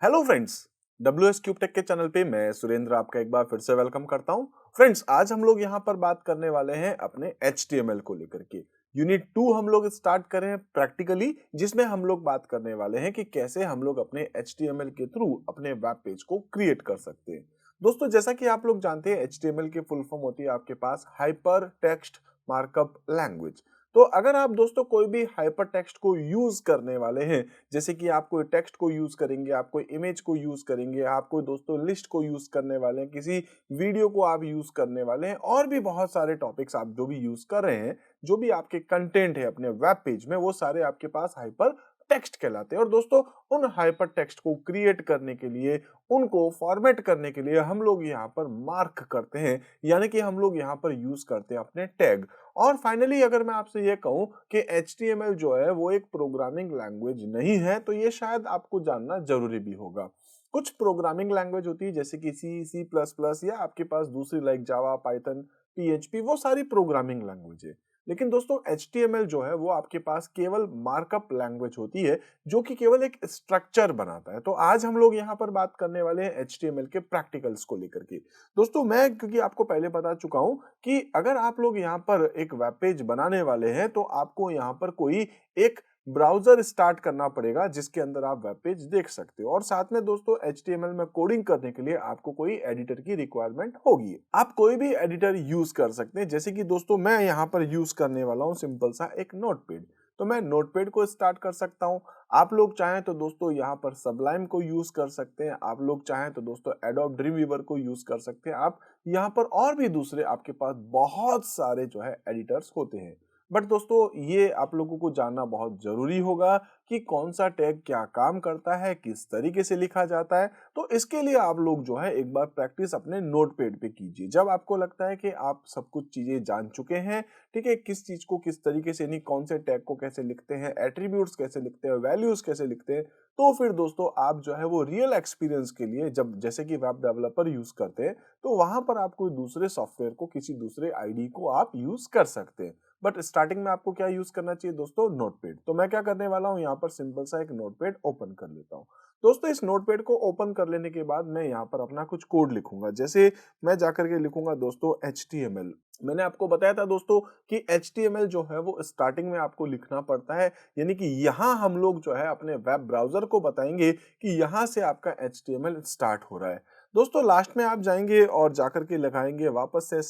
Hello friends, WS cube tech के channel पे मैं सुरेंद्र आपका एक बार फिर से वेलकम करता हूं। फ्रेंड्स, आज हम लोग यहां पर बात करने वाले हैं अपने HTML को लेकर के। यूनिट 2 हम लोग स्टार्ट कर रहे हैं प्रैक्टिकली, जिसमें हम लोग बात करने वाले हैं कि कैसे हम लोग अपने HTML के थ्रू अपने वेब पेज को क्रिएट कर सकते हैं। दोस्तों, जैसा कि आप लोग जानते हैं, HTML की फुल फॉर्म होती है आपके पास हाइपर टेक्स्ट मार्कअप लैंग्वेज। तो अगर आप दोस्तों कोई भी हाइपर टेक्स्ट को यूज करने वाले हैं, जैसे कि आप कोई टेक्स्ट को यूज करेंगे, आप कोई इमेज को यूज करेंगे, आप कोई दोस्तों लिस्ट को यूज करने वाले हैं, किसी वीडियो को आप यूज करने वाले हैं, और भी बहुत सारे टॉपिक्स आप जो भी यूज कर रहे हैं, जो भी आपके कंटेंट है अपने वेब पेज में, वो सारे आपके पास हाइपर टेक्स्ट कहलाते हैं। और दोस्तों, उन हाइपर टेक्स्ट को क्रिएट करने के लिए, उनको फॉर्मेट करने के लिए हम लोग यहाँ पर मार्क करते हैं, यानी कि हम लोग यहाँ पर यूज करते हैं अपने टैग। और फाइनली अगर मैं आपसे ये कहूं कि HTML जो है वो एक प्रोग्रामिंग लैंग्वेज नहीं है, तो ये शायद आपको जानना जरूरी भी होगा। कुछ प्रोग्रामिंग लैंग्वेज होती है जैसे कि C++ या आपके पास दूसरी लाइक जावा, पाइथन, PHP, वो सारी प्रोग्रामिंग लैंग्वेज है। लेकिन दोस्तों, HTML जो है वो आपके पास केवल मार्कअप लैंग्वेज होती है, जो कि केवल एक स्ट्रक्चर बनाता है। तो आज हम लोग यहाँ पर बात करने वाले हैं HTML के प्रैक्टिकल्स को लेकर के। दोस्तों, मैं क्योंकि आपको पहले बता चुका हूं कि अगर आप लोग यहाँ पर एक वेब पेज बनाने वाले हैं, तो आपको यहाँ पर कोई एक ब्राउजर स्टार्ट करना पड़ेगा जिसके अंदर आप वेब पेज देख सकते हो। और साथ में दोस्तों, HTML में कोडिंग करने के लिए आपको कोई एडिटर की रिक्वायरमेंट होगी। आप कोई भी एडिटर यूज कर सकते हैं, जैसे कि दोस्तों मैं यहाँ पर यूज करने वाला हूँ सिंपल सा एक नोटपैड। तो मैं नोटपैड को स्टार्ट कर सकता हूँ। आप लोग चाहें तो दोस्तों यहाँ पर सबलाइम को यूज कर सकते हैं। आप लोग चाहें तो दोस्तों एडोब ड्रीमवीवर को यूज कर सकते हैं। आप यहाँ पर और भी दूसरे आपके पास बहुत सारे जो है एडिटर्स होते हैं। बट दोस्तों, ये आप लोगों को जानना बहुत जरूरी होगा कि कौन सा टैग क्या काम करता है, किस तरीके से लिखा जाता है। तो इसके लिए आप लोग जो है एक बार प्रैक्टिस अपने नोटपैड पे कीजिए। जब आपको लगता है कि आप सब कुछ चीजें जान चुके हैं, ठीक है, किस चीज को किस तरीके से, नहीं कौन से टैग को कैसे लिखते हैं, एट्रीब्यूट्स कैसे लिखते हैं, वैल्यूज कैसे लिखते हैं, तो फिर दोस्तों आप जो है वो रियल एक्सपीरियंस के लिए, जब जैसे कि वेब डेवलपर यूज करते हैं, तो वहां पर आप कोई दूसरे सॉफ्टवेयर को, किसी दूसरे आईडी को आप यूज कर सकते हैं। बट स्टार्टिंग में आपको क्या यूज करना चाहिए दोस्तों? नोटपैड। तो मैं क्या करने वाला हूं, यहाँ पर सिंपल सा एक नोटपैड ओपन कर लेता हूं। दोस्तों, इस नोटपैड को ओपन कर लेने के बाद मैं यहाँ पर अपना कुछ कोड लिखूंगा। जैसे मैं जाकर के लिखूंगा दोस्तों HTML। मैंने आपको बताया था दोस्तों कि HTML जो है वो स्टार्टिंग में आपको लिखना पड़ता है, यानी कि यहाँ हम लोग जो है अपने वेब ब्राउजर को बताएंगे कि यहाँ से आपका HTML स्टार्ट हो रहा है। दोस्तों, लास्ट में आप जाएंगे और जाकर के लगाएंगे वापस से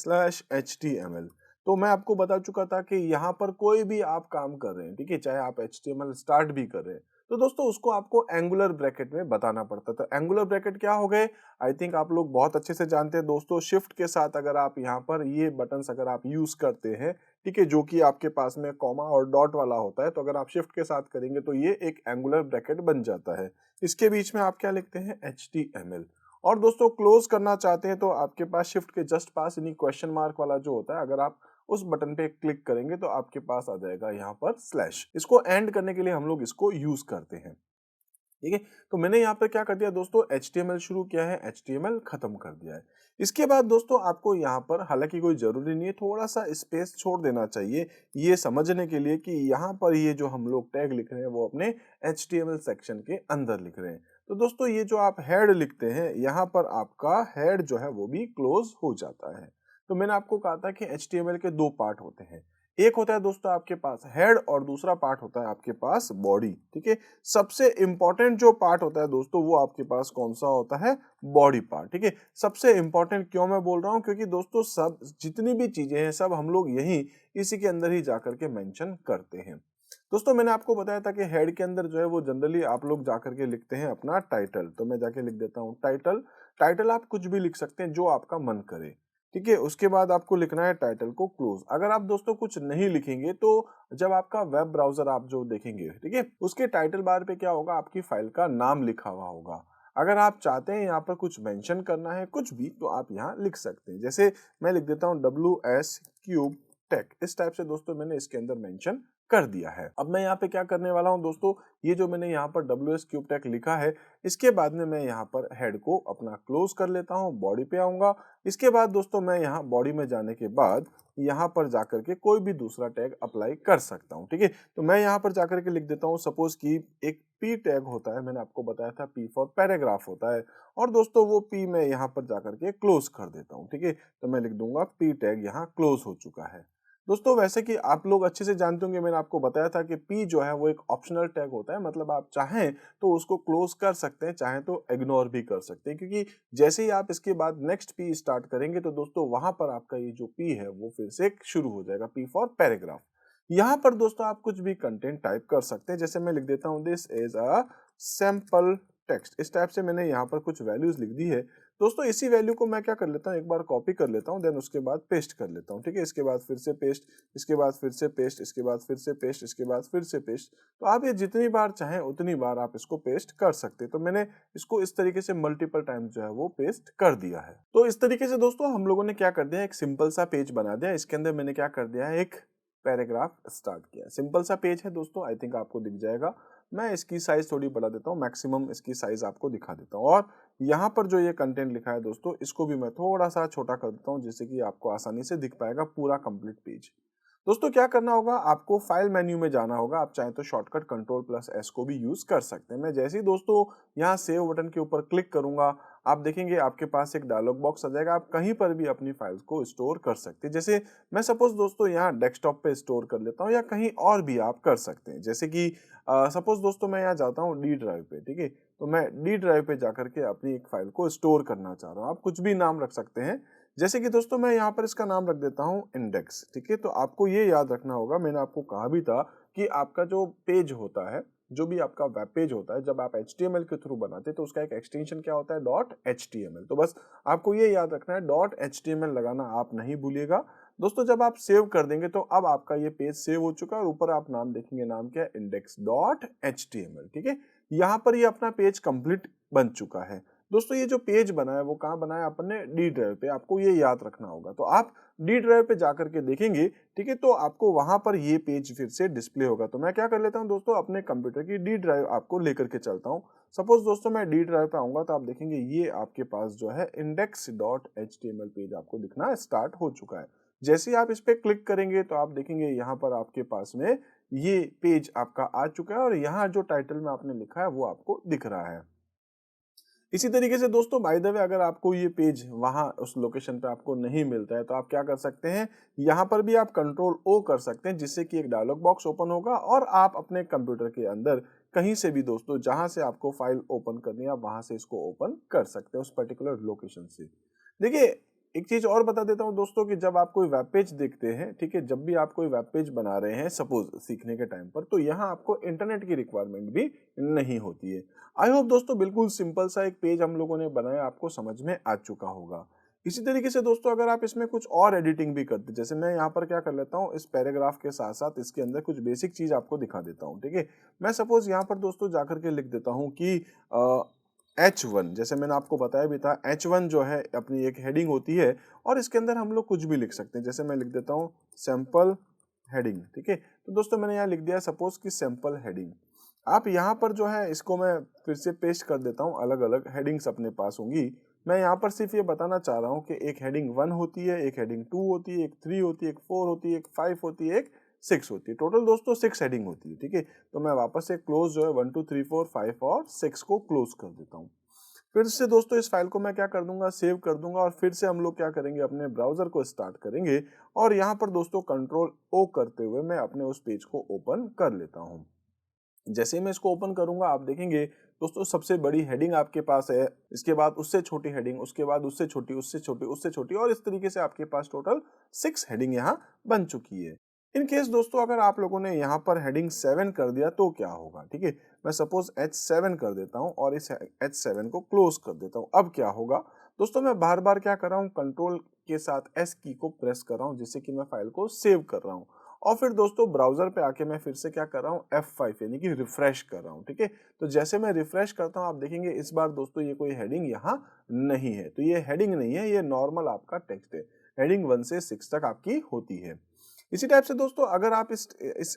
/HTML। तो मैं आपको बता चुका था कि यहाँ पर कोई भी आप काम कर रहे हैं, ठीक है, चाहे आप HTML स्टार्ट भी कर रहे हैं, तो दोस्तों उसको आपको एंगुलर ब्रैकेट में बताना पड़ता था। एंगुलर ब्रैकेट क्या हो गए? आई थिंक आप लोग बहुत अच्छे से जानते हैं दोस्तों। शिफ्ट के साथ अगर आप यहाँ पर ये बटन्स अगर आप यूज करते हैं, ठीक है, जो कि आपके पास में कॉमा और डॉट वाला होता है, तो अगर आप शिफ्ट के साथ करेंगे तो ये एक एंगुलर ब्रैकेट बन जाता है। इसके बीच में आप क्या लिखते हैं? HTML। और दोस्तों, क्लोज करना चाहते हैं तो आपके पास शिफ्ट के जस्ट पास यानी क्वेश्चन मार्क वाला जो होता है, अगर आप उस बटन पे क्लिक करेंगे तो आपके पास आ जाएगा यहाँ पर स्लैश। इसको एंड करने के लिए हम लोग इसको यूज करते हैं, ठीक है। तो मैंने यहाँ पर क्या कर दिया दोस्तों, HTML शुरू किया है, HTML खत्म कर दिया है। इसके बाद दोस्तों आपको यहाँ पर, हालांकि कोई जरूरी नहीं है, थोड़ा सा स्पेस छोड़ देना चाहिए ये समझने के लिए कि यहाँ पर ये जो हम लोग टैग लिख रहे हैं वो अपने HTML सेक्शन के अंदर लिख रहे हैं। तो दोस्तों, ये जो आप हेड लिखते हैं, यहाँ पर आपका हेड जो है वो भी क्लोज हो जाता है। तो मैंने आपको कहा था कि HTML के दो पार्ट होते हैं। एक होता है दोस्तों आपके पास हेड, और दूसरा पार्ट होता है आपके पास बॉडी, ठीक है। सबसे इंपॉर्टेंट जो पार्ट होता है दोस्तों, वो आपके पास कौन सा होता है? बॉडी पार्ट, ठीक है। सबसे इंपॉर्टेंट क्यों मैं बोल रहा हूं? क्योंकि दोस्तों सब जितनी भी चीजें हैं, सब हम लोग यही इसी के अंदर ही जाकर के मेंशन करते हैं। दोस्तों, मैंने आपको बताया था कि हेड के अंदर जो है वो जनरली आप लोग जाकर के लिखते हैं अपना टाइटल। तो मैं जाके लिख देता हूं टाइटल। टाइटल आप कुछ भी लिख सकते हैं जो आपका मन करे, ठीक है। उसके बाद आपको लिखना है टाइटल को क्लोज। अगर आप दोस्तों कुछ नहीं लिखेंगे तो जब आपका वेब ब्राउजर आप जो देखेंगे, ठीक है, उसके टाइटल बार पे क्या होगा? आपकी फाइल का नाम लिखा हुआ होगा। अगर आप चाहते हैं यहाँ पर कुछ मेंशन करना है कुछ भी, तो आप यहाँ लिख सकते हैं। जैसे मैं लिख देता हूँ WS क्यूब टेक, इस टाइप से दोस्तों मैंने इसके अंदर मेंशन कर दिया है। अब मैं यहाँ पे क्या करने वाला हूँ दोस्तों, ये जो मैंने यहाँ पर WS क्यूब टेक लिखा है, इसके बाद में मैं यहाँ पर हेड को अपना क्लोज कर लेता हूँ, बॉडी पे आऊंगा। इसके बाद दोस्तों मैं यहाँ बॉडी में जाने के बाद यहाँ पर जाकर के कोई भी दूसरा टैग अप्लाई कर सकता हूँ, ठीक है। तो मैं यहाँ पर जाकर के लिख देता हूँ, सपोज कि एक P टैग होता है, मैंने आपको बताया था P फॉर पैराग्राफ होता है, और दोस्तों वो P मैं यहाँ पर जाकर के क्लोज कर देता हूँ, ठीक है। तो मैं लिख दूंगा P टैग यहाँ क्लोज हो चुका है। दोस्तों वैसे कि आप लोग अच्छे से जानते होंगे, मैंने आपको बताया था कि P जो है वो एक ऑप्शनल टैग होता है, मतलब आप चाहें तो उसको क्लोज कर सकते हैं, चाहें तो इग्नोर भी कर सकते हैं, क्योंकि जैसे ही आप इसके बाद नेक्स्ट P स्टार्ट करेंगे तो दोस्तों वहां पर आपका ये जो P है वो फिर से शुरू हो जाएगा, P फॉर पैराग्राफ। यहाँ पर दोस्तों आप कुछ भी कंटेंट टाइप कर सकते हैं, जैसे मैं लिख देता हूँ this is a sample text, इस टाइप से मैंने यहाँ पर कुछ वैल्यूज लिख दी है। दोस्तों इसी वैल्यू को मैं क्या कर लेता हूँ, एक बार कॉपी कर लेता हूँ, देन उसके बाद पेस्ट कर लेता हूँ, ठीक है। इसके बाद फिर से पेस्ट, इसके बाद फिर से पेस्ट, इसके बाद फिर से पेस्ट, इसके बाद फिर से पेस्ट। तो आप ये जितनी बार चाहें उतनी बार आप इसको पेस्ट कर सकते हैं। तो मैंने इसको इस तरीके से मल्टीपल टाइम्स जो है वो पेस्ट कर दिया है। तो इस तरीके से दोस्तों हम लोगों ने क्या कर दिया, एक सिंपल सा पेज बना दिया। इसके अंदर मैंने क्या कर दिया है, एक पैराग्राफ स्टार्ट किया। सिंपल सा पेज है दोस्तों, आई थिंक आपको दिख जाएगा। मैं इसकी साइज थोड़ी बढ़ा देता हूँ, मैक्सिमम इसकी साइज आपको दिखा देता हूँ। और यहाँ पर जो ये कंटेंट लिखा है दोस्तों, इसको भी मैं थोड़ा सा छोटा कर देता हूँ, जिससे कि आपको आसानी से दिख पाएगा पूरा कंप्लीट पेज। दोस्तों क्या करना होगा, आपको फाइल मेन्यू में जाना होगा। आप चाहें तो शॉर्टकट Ctrl+S को भी यूज कर सकते हैं। मैं जैसे ही दोस्तों यहाँ सेव बटन के ऊपर क्लिक करूंगा, आप देखेंगे आपके पास एक डायलॉग बॉक्स आ जाएगा। आप कहीं पर भी अपनी फाइल्स को स्टोर कर सकते हैं। जैसे मैं सपोज दोस्तों यहाँ डेस्कटॉप पे स्टोर कर लेता हूँ, या कहीं और भी आप कर सकते हैं। जैसे कि सपोज दोस्तों मैं यहाँ जाता हूँ डी ड्राइव पे, ठीक है। तो मैं डी ड्राइव पे जाकर के अपनी एक फाइल को स्टोर करना चाह रहा हूँ। आप कुछ भी नाम रख सकते हैं, जैसे कि दोस्तों मैं यहाँ पर इसका नाम रख देता हूँ इंडेक्स, ठीक है। तो आपको ये याद रखना होगा, मैंने आपको कहा भी था कि आपका जो पेज होता है, जो भी आपका वेब पेज होता है, जब आप HTML के थ्रू बनाते हैं तो उसका एक एक्सटेंशन क्या होता है, .html। तो बस आपको ये याद रखना है, .html लगाना आप नहीं भूलिएगा। दोस्तों जब आप सेव कर देंगे तो अब आपका ये पेज सेव हो चुका है, और ऊपर आप नाम देखेंगे, नाम क्या है, index.html, ठीक है। यहाँ पर ये अपना पेज कंप्लीट बन चुका है। दोस्तों ये जो पेज बना है वो कहाँ बना है, अपन ने डी ड्राइव पे, आपको ये याद रखना होगा। तो आप डी ड्राइव पे जाकर के देखेंगे, ठीक है, तो आपको वहां पर ये पेज फिर से डिस्प्ले होगा। तो मैं क्या कर लेता हूँ दोस्तों, अपने कंप्यूटर की डी ड्राइव आपको लेकर के चलता हूँ। सपोज दोस्तों मैं डी ड्राइव पे आऊंगा, तो आप देखेंगे ये आपके पास जो है index.html पेज आपको दिखना स्टार्ट हो चुका है। जैसे ही आप इस पे क्लिक करेंगे तो आप देखेंगे यहाँ पर आपके पास में ये पेज आपका आ चुका है, और यहाँ जो टाइटल में आपने लिखा है वो आपको दिख रहा है। इसी तरीके से दोस्तों बाय द वे, अगर आपको ये पेज वहां उस लोकेशन पे आपको नहीं मिलता है, तो आप क्या कर सकते हैं, यहाँ पर भी आप Ctrl+O कर सकते हैं, जिससे कि एक डायलॉग बॉक्स ओपन होगा, और आप अपने कंप्यूटर के अंदर कहीं से भी दोस्तों जहां से आपको फाइल ओपन करनी है, आप वहां से इसको ओपन कर सकते हैं उस पर्टिकुलर लोकेशन से। देखिए एक चीज और बता देता हूं दोस्तों, कि जब आप कोई वेब पेज देखते हैं, ठीक है, जब भी आप कोई वेब पेज बना रहे हैं सपोज सीखने के टाइम पर, तो यहाँ आपको इंटरनेट की रिक्वायरमेंट भी नहीं होती है। आई होप दोस्तों बिल्कुल सिंपल सा एक पेज हम लोगों ने बनाया, आपको समझ में आ चुका होगा। इसी तरीके से दोस्तों अगर आप इसमें कुछ और एडिटिंग भी करते, जैसे मैं यहाँ पर क्या कर लेता हूँ, इस पैराग्राफ के साथ साथ इसके अंदर कुछ बेसिक चीज आपको दिखा देता हूँ, ठीक है। मैं सपोज यहाँ पर दोस्तों जाकर के लिख देता हूँ कि H1, जैसे मैंने आपको बताया भी था, H1 जो है अपनी एक हेडिंग होती है, और इसके अंदर हम लोग कुछ भी लिख सकते हैं। जैसे मैं लिख देता हूँ सैंपल हेडिंग, ठीक है। तो दोस्तों मैंने यहाँ लिख दिया सपोज कि सैंपल हेडिंग। आप यहाँ पर जो है इसको मैं फिर से पेस्ट कर देता हूँ, अलग अलग हेडिंग्स अपने पास होंगी। मैं यहाँ पर सिर्फ ये बताना चाह रहा हूँ कि एक हेडिंग 1 होती है, एक हेडिंग 2 होती है, एक 3 होती है, एक 4 होती है, एक 5 होती है, एक 6 होती है। टोटल दोस्तों 6 हेडिंग होती है, ठीक है। तो मैं वापस से क्लोज जो है 1 2 3 4 5 और 6 को क्लोज कर देता हूँ। फिर से दोस्तों इस फाइल को मैं क्या कर दूंगा, सेव कर दूंगा, और फिर से हम लोग क्या करेंगे, अपने ब्राउजर को स्टार्ट करेंगे, और यहाँ पर दोस्तों Ctrl+O करते हुए मैं अपने उस पेज को ओपन कर लेता हूँ। जैसे ही मैं इसको ओपन करूंगा, आप देखेंगे दोस्तों सबसे बड़ी हेडिंग आपके पास है, इसके बाद उससे छोटी हेडिंग, उसके बाद उससे छोटी, उससे छोटी, उससे छोटी, और इस तरीके से आपके पास टोटल 6 हेडिंग यहाँ बन चुकी है। इन केस दोस्तों अगर आप लोगों ने यहाँ पर हेडिंग 7 कर दिया तो क्या होगा, ठीक है। मैं सपोज H7 कर देता हूँ, और इस H7 को क्लोज कर देता हूँ। अब क्या होगा दोस्तों, मैं बार बार क्या कर रहा हूँ, कंट्रोल के साथ S की को प्रेस कर रहा हूँ, जिससे कि मैं फाइल को सेव कर रहा हूँ। और फिर दोस्तों ब्राउजर पे आके मैं फिर से क्या कर रहा हूँ, F5 यानी कि रिफ्रेश कर रहा हूँ, ठीक है। तो जैसे मैं रिफ्रेश करता हूँ, आप देखेंगे इस बार दोस्तों ये कोई हेडिंग यहाँ नहीं है। तो ये हेडिंग नहीं है, ये नॉर्मल आपका टेक्स्ट है। हेडिंग 1 से 6 तक आपकी होती है। इसी टाइप से दोस्तों अगर आप इस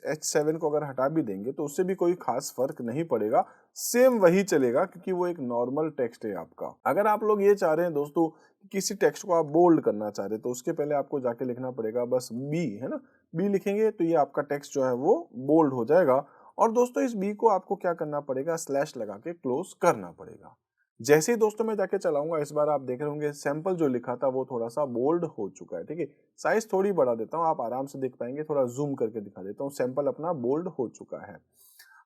H7 को अगर हटा भी देंगे तो उससे भी कोई खास फर्क नहीं पड़ेगा, सेम वही चलेगा क्योंकि वो एक नॉर्मल टेक्स्ट है आपका। अगर आप लोग ये चाह रहे हैं दोस्तों कि किसी टेक्स्ट को आप बोल्ड करना चाह रहे हैं तो उसके पहले आपको जाके लिखना पड़ेगा बस बी, है ना। बी लिखेंगे तो ये आपका टेक्स्ट जो है वो बोल्ड हो जाएगा। और दोस्तों इस बी को आपको क्या करना पड़ेगा, स्लैश लगा के क्लोज करना पड़ेगा। जैसे ही दोस्तों मैं जाके चलाऊंगा इस बार आप देख रहे होंगे सैंपल जो लिखा था वो थोड़ा सा बोल्ड हो चुका है, ठीक है। साइज थोड़ी बढ़ा देता हूँ, आप आराम से देख पाएंगे, थोड़ा जूम करके दिखा देता हूँ, सैंपल अपना बोल्ड हो चुका है।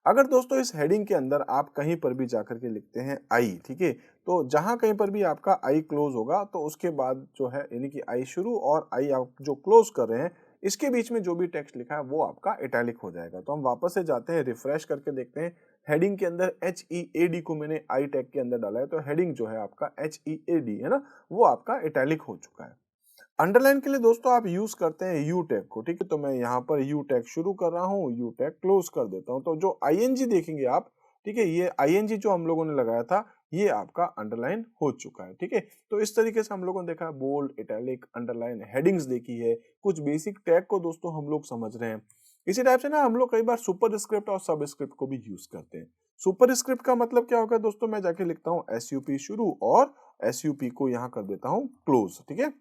अगर दोस्तों इस हेडिंग के अंदर आप कहीं पर भी जाकर के लिखते हैं आई, ठीक है, तो जहां कहीं पर भी आपका आई क्लोज होगा तो उसके बाद जो है यानी कि आई शुरू और आई आप जो क्लोज कर रहे हैं इसके बीच में जो भी टेक्स्ट लिखा है वो आपका इटैलिक हो जाएगा। तो हम वापस से जाते हैं, रिफ्रेश करके देखते हैं। हेडिंग के अंदर HEAD को मैंने आई टैग के अंदर डाला है तो हेडिंग जो है आपका HEAD है ना, वो आपका इटैलिक हो चुका है। अंडरलाइन के लिए दोस्तों आप यूज करते हैं यू टैग को, ठीक है। तो मैं यहाँ पर यू टैग शुरू कर रहा हूँ, यू टैग क्लोज कर देता हूँ। तो जो आईएनजी देखेंगे आप, ठीक है, ये आईएनजी जो हम लोगों ने लगाया था ये आपका अंडरलाइन हो चुका है, ठीक है। तो इस तरीके से हम लोगों ने देखा बोल्ड, इटैलिक, अंडरलाइन, हेडिंग्स देखी है, कुछ बेसिक टैग को दोस्तों हम लोग समझ रहे हैं। इसी टाइप से ना हम लोग कई बार सुपर स्क्रिप्ट और सब स्क्रिप्ट को भी यूज करते हैं। सुपर स्क्रिप्ट का मतलब क्या होगा दोस्तों, मैं जाके लिखता हूँ SUP शुरू और SUP को यहाँ कर देता हूँ क्लोज, ठीक है।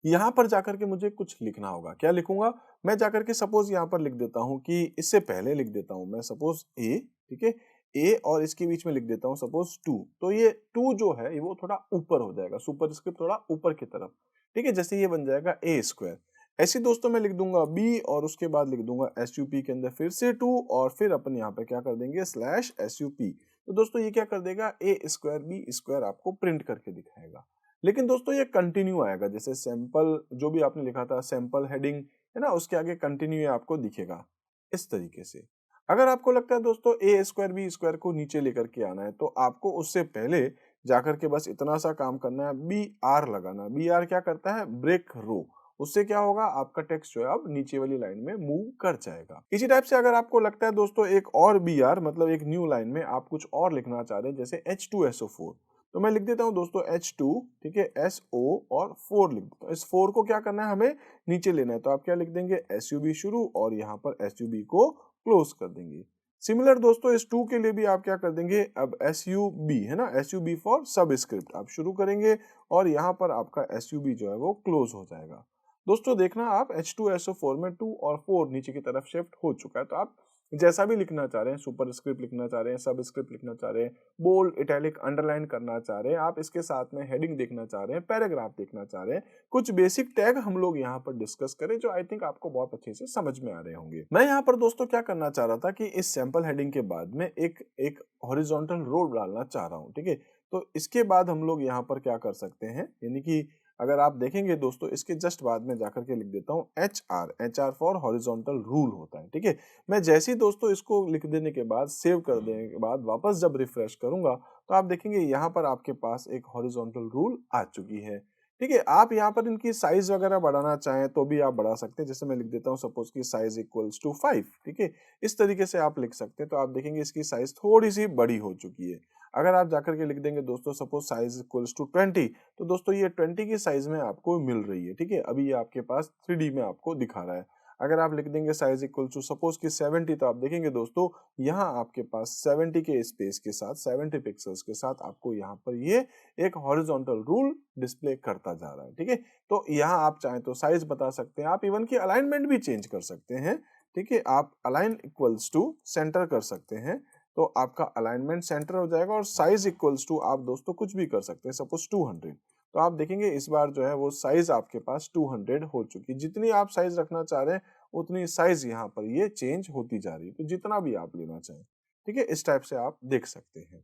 यहाँ पर जाकर के मुझे कुछ लिखना होगा, क्या लिखूंगा, मैं जाकर के सपोज यहाँ पर लिख देता हूँ कि इससे पहले लिख देता हूँ मैं सपोज ए, ठीक है, ए और इसके बीच में लिख देता हूँ सपोज 2। तो ये 2 जो है वो थोड़ा ऊपर हो जाएगा, सुपर स्क्रिप्ट थोड़ा ऊपर की तरफ, ठीक है, जैसे ये बन जाएगा ए स्क्वायर। ऐसे दोस्तों मैं लिख दूंगा बी और उसके बाद लिख दूंगा SUP के अंदर फिर से 2 और फिर अपन यहाँ पे क्या कर देंगे स्लैश SUP। तो दोस्तों ये क्या कर देगा ए स्क्वायर बी स्क्वायर आपको प्रिंट करके दिखाएगा। लेकिन दोस्तों ये कंटिन्यू आएगा, जैसे सैंपल जो भी आपने लिखा था सैंपल हेडिंग है ना, उसके आगे कंटिन्यू आपको दिखेगा इस तरीके से। अगर आपको लगता है दोस्तों ए स्क्वायर बी स्क्वायर को नीचे लेकर के आना है तो आपको उससे पहले जाकर के बस इतना सा काम करना है, BR लगाना। BR क्या करता है, ब्रेक रो। उससे क्या होगा, आपका टेक्स्ट जो है अब नीचे वाली लाइन में मूव कर जाएगा। इसी टाइप से अगर आपको लगता है दोस्तों एक और BR मतलब एक न्यू लाइन में आप कुछ और लिखना चाह रहे हैं जैसे H2SO4, तो मैं लिख देता हूं दोस्तों H2, ठीक है, SO और 4 लिख देता हूं। इस 4 को क्या करना है, हमें नीचे लेना है, तो आप क्या लिख देंगे SUB शुरू और यहाँ पर SUB को क्लोज कर देंगे। सिमिलर दोस्तों इस 2 के लिए भी आप क्या कर देंगे, अब SUB है ना, SUB फॉर सब स्क्रिप्ट आप शुरू करेंगे और यहाँ पर आपका SUB जो है वो क्लोज हो जाएगा। दोस्तों देखना आप H2SO4 में 2 और 4 नीचे की तरफ शिफ्ट हो चुका है। तो आप जैसा भी लिखना चाह रहे हैं, सुपर स्क्रिप्ट लिखना चाह रहे हैं, सब स्क्रिप्ट लिखना चाह रहे हैं, बोल्ड इटैलिक अंडरलाइन करना चाह रहे हैं, आप इसके साथ में हेडिंग देखना चाह रहे हैं, पैराग्राफ देखना चाह रहे हैं, कुछ बेसिक टैग हम लोग यहाँ पर डिस्कस करें जो आई थिंक आपको बहुत अच्छे से समझ में आ रहे होंगे। मैं यहाँ पर दोस्तों क्या करना चाह रहा था कि इस सैंपल हेडिंग के बाद में एक एक हॉरिजॉन्टल रो डालना चाह रहा हूँ, ठीक है। तो इसके बाद हम लोग यहाँ पर क्या कर सकते हैं, यानी कि अगर आप देखेंगे दोस्तों इसके जस्ट बाद में जाकर के लिख देता हूँ HR फॉर हॉरिजॉन्टल रूल होता है, ठीक है। मैं जैसे ही दोस्तों इसको लिख देने के बाद सेव कर देने के बाद वापस जब रिफ्रेश करूंगा तो आप देखेंगे यहाँ पर आपके पास एक हॉरिजॉन्टल रूल आ चुकी है, ठीक है। आप यहाँ पर इनकी साइज वगैरह बढ़ाना चाहें तो भी आप बढ़ा सकते हैं, जैसे मैं लिख देता हूँ सपोज की साइज इक्वल्स टू 5, ठीक है, इस तरीके से आप लिख सकते हैं। तो आप देखेंगे इसकी साइज थोड़ी सी बड़ी हो चुकी है। अगर आप जाकर के लिख देंगे दोस्तों सपोज साइज इक्वल्स टू 20, तो दोस्तों ये 20 की साइज में आपको मिल रही है, ठीक है। अभी ये आपके पास 3D में आपको दिखा रहा है। अगर आप लिख देंगे साइज इक्वल टू सपोज की 70, तो आप देखेंगे दोस्तों यहाँ आपके पास 70 के स्पेस के साथ 70 पिक्सल्स के साथ आपको यहाँ पर ये एक हॉरिजॉन्टल रूल डिस्प्ले करता जा रहा है, ठीक है। तो यहाँ आप चाहें तो साइज बता सकते हैं, आप इवन की अलाइनमेंट भी चेंज कर सकते हैं, ठीक है। आप अलाइन इक्वल्स टू सेंटर कर सकते हैं तो आपका अलाइनमेंट सेंटर हो जाएगा, और साइज इक्वल्स टू आप दोस्तों कुछ भी कर सकते हैं, सपोज 200। तो आप देखेंगे इस बार जो है वो साइज आपके पास 200 हो चुकी है। जितनी आप साइज रखना चाह रहे हैं उतनी साइज यहाँ पर ये चेंज होती जा रही है, तो जितना भी आप लेना चाहें, ठीक है, इस टाइप से आप देख सकते हैं,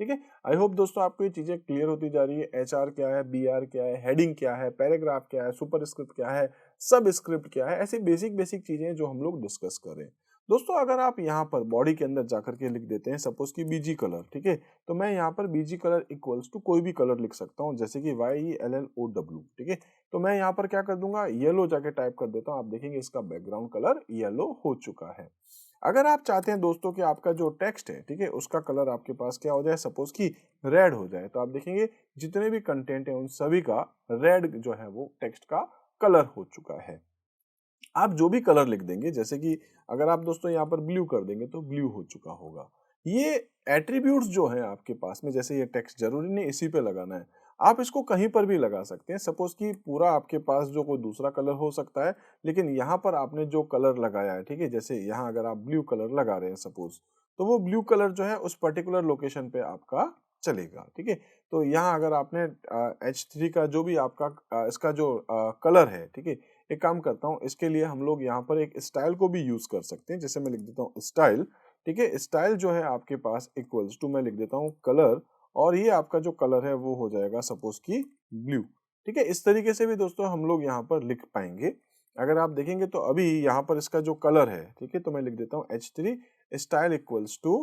ठीक है। आई होप दोस्तों आपको ये चीजें क्लियर होती जा रही है। HR क्या है, BR क्या है, हेडिंग क्या है, पैराग्राफ क्या है, सुपर स्क्रिप्ट क्या है, सब स्क्रिप्ट क्या है, ऐसी बेसिक बेसिक चीजें जो हम लोग डिस्कस कर रहे हैं। दोस्तों अगर आप यहाँ पर बॉडी के अंदर जाकर के लिख देते हैं सपोज की BG कलर, ठीक है, तो मैं यहाँ पर BG कलर इक्वल्स टू कोई भी कलर लिख सकता हूँ, जैसे कि YELLOW, ठीक है। तो मैं यहाँ पर क्या कर दूंगा, येलो जाके टाइप कर देता हूँ, आप देखेंगे इसका बैकग्राउंड कलर येलो हो चुका है। अगर आप चाहते हैं दोस्तों कि आपका जो टेक्स्ट है, ठीक है, उसका कलर आपके पास क्या हो जाए, सपोज कि रेड हो जाए, तो आप देखेंगे जितने भी कंटेंट है उन सभी का रेड जो है वो टेक्स्ट का कलर हो चुका है। आप जो भी कलर लिख देंगे, जैसे कि अगर आप दोस्तों यहाँ पर ब्लू कर देंगे तो ब्लू हो चुका होगा। ये एट्रीब्यूट्स जो हैं आपके पास में, जैसे ये टेक्स्ट जरूरी नहीं इसी पे लगाना है, आप इसको कहीं पर भी लगा सकते हैं। सपोज कि पूरा आपके पास जो कोई दूसरा कलर हो सकता है, लेकिन यहाँ पर आपने जो कलर लगाया है, ठीक है, जैसे यहाँ अगर आप ब्लू कलर लगा रहे हैं सपोज, तो वो ब्लू कलर जो है उस पर्टिकुलर लोकेशन पे आपका चलेगा, ठीक है। तो यहाँ अगर आपने H3 का जो भी आपका इसका जो कलर है, ठीक है, एक काम करता हूँ, इसके लिए हम लोग यहाँ पर एक स्टाइल को भी यूज कर सकते हैं। जैसे मैं लिख देता हूँ स्टाइल, ठीक है, स्टाइल जो है आपके पास इक्वल्स टू, मैं लिख देता हूँ कलर, और ये आपका जो कलर है वो हो जाएगा सपोज की ब्लू, ठीक है। इस तरीके से भी दोस्तों हम लोग यहाँ पर लिख पाएंगे। अगर आप देखेंगे तो अभी यहाँ पर इसका जो कलर है, ठीक है, तो मैं लिख देता हूँ H3 स्टाइल इक्वल्स टू,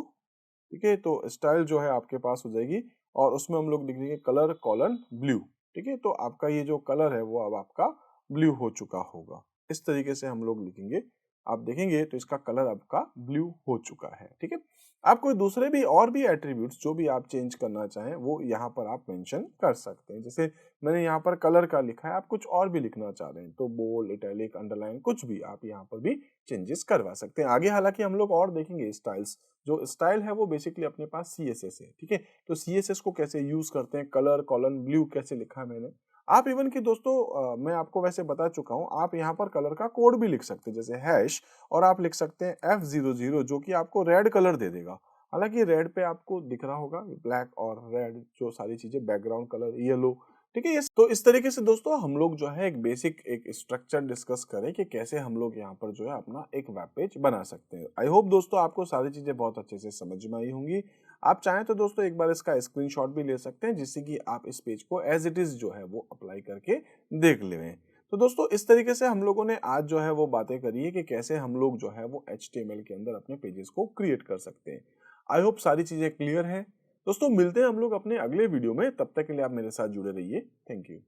ठीक है, तो स्टाइल जो है आपके पास हो जाएगी और उसमें हम लोग लिख देंगे कलर कॉलन ब्लू, ठीक है। तो आपका ये जो कलर है वो अब आपका ब्लू हो चुका होगा। इस तरीके से हम लोग लिखेंगे, आप देखेंगे तो इसका कलर आपका ब्लू हो चुका है, ठीक है। आप कोई दूसरे भी और भी एट्रीब्यूट्स जो भी आप चेंज करना चाहें वो यहाँ पर आप मेंशन कर सकते हैं। जैसे मैंने यहाँ पर कलर का लिखा है, आप कुछ और भी लिखना चाह रहे हैं तो बोल्ड, इटैलिक, अंडरलाइन, कुछ भी आप यहाँ पर भी चेंजेस करवा सकते हैं। आगे हालांकि हम लोग और देखेंगे स्टाइल्स। जो स्टाइल है वो बेसिकली अपने पास CSS है, ठीक है। तो CSS को कैसे यूज करते हैं, कलर कॉलन ब्लू कैसे लिखा है मैंने, आप इवन कि दोस्तों मैं आपको वैसे बता चुका हूं, आप यहाँ पर कलर का कोड भी लिख सकते हैं, जैसे हैश, और आप लिख सकते हैं F00 जो कि आपको रेड कलर दे देगा। हालांकि रेड पे आपको दिख रहा होगा ब्लैक और रेड जो सारी चीजें, बैकग्राउंड कलर येलो, ठीक है। ये तो इस तरीके से दोस्तों हम लोग जो है एक बेसिक एक स्ट्रक्चर डिस्कस करें कि कैसे हम लोग यहाँ पर जो है अपना एक वेब पेज बना सकते हैं। आई होप दोस्तों आपको सारी चीजें बहुत अच्छे से समझ में आई होंगी। आप चाहें तो दोस्तों एक बार इसका स्क्रीनशॉट भी ले सकते हैं, जिससे कि आप इस पेज को एज इट इज जो है वो अप्लाई करके देख लें। तो दोस्तों इस तरीके से हम लोगों ने आज जो है वो बातें करी है कि कैसे हम लोग जो है वो HTML के अंदर अपने पेजेस को क्रिएट कर सकते हैं। आई होप सारी चीजें क्लियर हैं। दोस्तों मिलते हैं हम लोग अपने अगले वीडियो में, तब तक के लिए आप मेरे साथ जुड़े रहिए। Thank you.